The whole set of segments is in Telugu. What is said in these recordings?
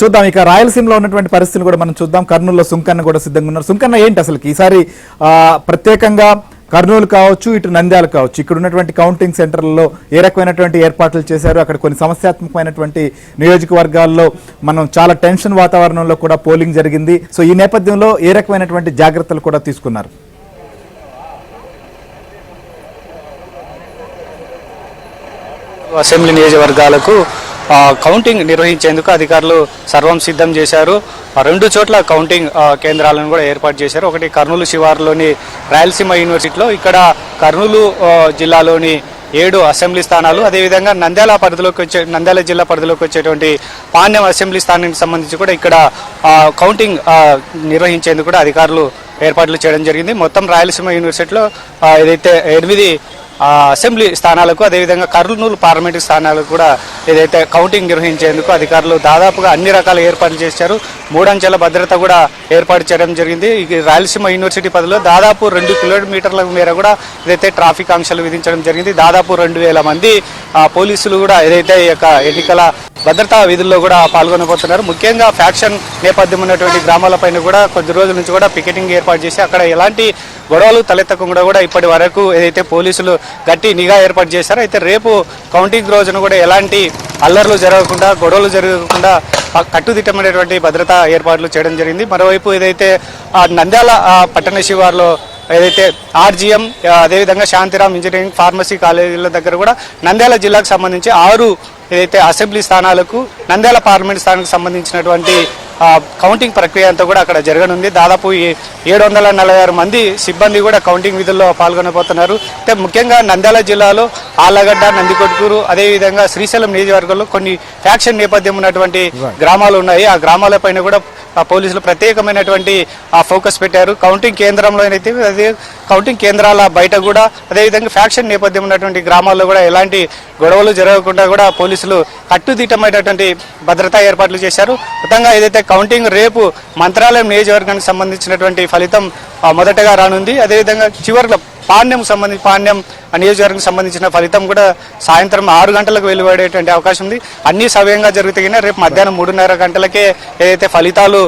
చూద్దాం ఇక రాయలసీమలో ఉన్నటువంటి పరిస్థితులు కూడా మనం చూద్దాం. కర్నూలులో సుంకన్న కూడా సిద్ధంగా ఉన్నారు. సుంకన్న ఏంటి అసలు ఈసారి ప్రత్యేకంగా కర్నూలు కావచ్చు, ఇటు నంద్యాల కావచ్చు, ఇక్కడ ఉన్నటువంటి కౌంటింగ్ సెంటర్లలో ఏ రకమైనటువంటి ఏర్పాట్లు చేశారు? అక్కడ కొన్ని సమస్యాత్మకమైనటువంటి నియోజకవర్గాల్లో మనం చాలా టెన్షన్ వాతావరణంలో కూడా పోలింగ్ జరిగింది. సో ఈ నేపథ్యంలో ఏ రకమైనటువంటి జాగ్రత్తలు కూడా తీసుకున్నారు? అసెంబ్లీ నియోజకవర్గాలకు కౌంటింగ్ నిర్వహించేందుకు అధికారులు సర్వం సిద్ధం చేశారు. 2 చోట్ల కౌంటింగ్ కేంద్రాలను కూడా ఏర్పాటు చేశారు. ఒకటి కర్నూలు శివారులోని రాయలసీమ యూనివర్సిటీలో, ఇక్కడ కర్నూలు జిల్లాలోని 7 అసెంబ్లీ స్థానాలు, అదేవిధంగా నంద్యాల జిల్లా పరిధిలోకి వచ్చేటువంటి పాణ్యం అసెంబ్లీ స్థానానికి సంబంధించి కూడా ఇక్కడ కౌంటింగ్ నిర్వహించేందుకు కూడా అధికారులు ఏర్పాట్లు చేయడం జరిగింది. మొత్తం రాయలసీమ యూనివర్సిటీలో ఏదైతే 8 అసెంబ్లీ స్థానాలకు, అదేవిధంగా కర్నూలు పార్లమెంటు స్థానాలకు కూడా ఏదైతే కౌంటింగ్ నిర్వహించేందుకు అధికారులు దాదాపుగా అన్ని రకాల ఏర్పాట్లు చేశారు. 3 అంచెల భద్రత కూడా ఏర్పాటు చేయడం జరిగింది. ఈ రాయలసీమ యూనివర్సిటీ పరిధిలో దాదాపు 2 కిలోమీటర్ల మేర కూడా ఏదైతే ట్రాఫిక్ ఆంక్షలు విధించడం జరిగింది. దాదాపు 2000 మంది పోలీసులు కూడా ఏదైతే ఈ యొక్క ఎన్నికల భద్రతా విధుల్లో కూడా పాల్గొనబోతున్నారు. ముఖ్యంగా ఫ్యాక్షన్ నేపథ్యం ఉన్నటువంటి గ్రామాలపైన కూడా కొద్ది రోజుల నుంచి కూడా పికెటింగ్ ఏర్పాటు చేసి అక్కడ ఎలాంటి గొడవలు తలెత్తకుండా కూడా ఇప్పటి వరకు ఏదైతే పోలీసులు గట్టి నిఘా ఏర్పాటు చేశారో, అయితే రేపు కౌంటింగ్ రోజున కూడా ఎలాంటి అల్లర్లు జరగకుండా, గొడవలు జరగకుండా కట్టుదిట్టమైనటువంటి భద్రతా ఏర్పాట్లు చేయడం జరిగింది. మరోవైపు ఏదైతే నంద్యాల పట్టణ శివారులో ఏదైతే ఆర్జీఎం, అదేవిధంగా శాంతిరామ్ ఇంజనీరింగ్ ఫార్మసీ కాలేజీల దగ్గర కూడా నంద్యాల జిల్లాకు సంబంధించి 6 ఏదైతే అసెంబ్లీ స్థానాలకు, నంద్యాల పార్లమెంట్ స్థానానికి సంబంధించినటువంటి కౌంటింగ్ ప్రక్రియ అంతా కూడా అక్కడ జరగనుంది. దాదాపు 746 మంది సిబ్బంది కూడా కౌంటింగ్ విధుల్లో పాల్గొనబోతున్నారు. అంటే ముఖ్యంగా నంద్యాల జిల్లాలో ఆళ్లగడ్డ, నందికొట్కూరు, అదేవిధంగా శ్రీశైలం నియోజకవర్గంలో కొన్ని ఫ్యాక్షన్ నేపథ్యం ఉన్నటువంటి గ్రామాలు ఉన్నాయి. ఆ గ్రామాలపైన కూడా పోలీసులు ప్రత్యేకమైనటువంటి ఫోకస్ పెట్టారు. కౌంటింగ్ కేంద్రంలో అయితే అదే కౌంటింగ్ కేంద్రాల బయట కూడా, అదేవిధంగా ఫ్యాక్షన్ నేపథ్యం ఉన్నటువంటి గ్రామాల్లో కూడా ఎలాంటి గొడవలు జరగకుండా కూడా పోలీసులు కట్టుదిట్టమైనటువంటి భద్రతా ఏర్పాట్లు చేశారు. మొత్తంగా ఏదైతే కౌంటింగ్ రేపు మంత్రాలయం నియోజకవర్గానికి సంబంధించినటువంటి ఫలితం మొదటగా రానుంది. అదేవిధంగా చివరిలో పాణ్యం నియోజకవర్గానికి సంబంధించిన ఫలితం కూడా సాయంత్రం 6 గంటలకు వెలువడేటువంటి అవకాశం ఉంది. అన్ని సవ్యంగా జరుగుతాయి. రేపు మధ్యాహ్నం 3:30 గంటలకే ఏదైతే ఫలితాలు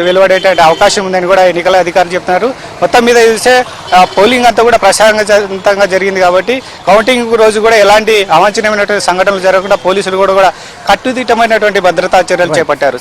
వెలువడేటువంటి అవకాశం ఉందని కూడా ఎన్నికల అధికారులు చెప్తున్నారు. మొత్తం మీద చూస్తే పోలింగ్ అంతా కూడా ప్రశాంతంగా జరిగింది కాబట్టి కౌంటింగ్ రోజు కూడా ఎలాంటి అవాంఛనీయమైనటువంటి సంఘటనలు జరగకుండా పోలీసులు కూడా కట్టుదిట్టమైనటువంటి భద్రతా చర్యలు చేపట్టారు.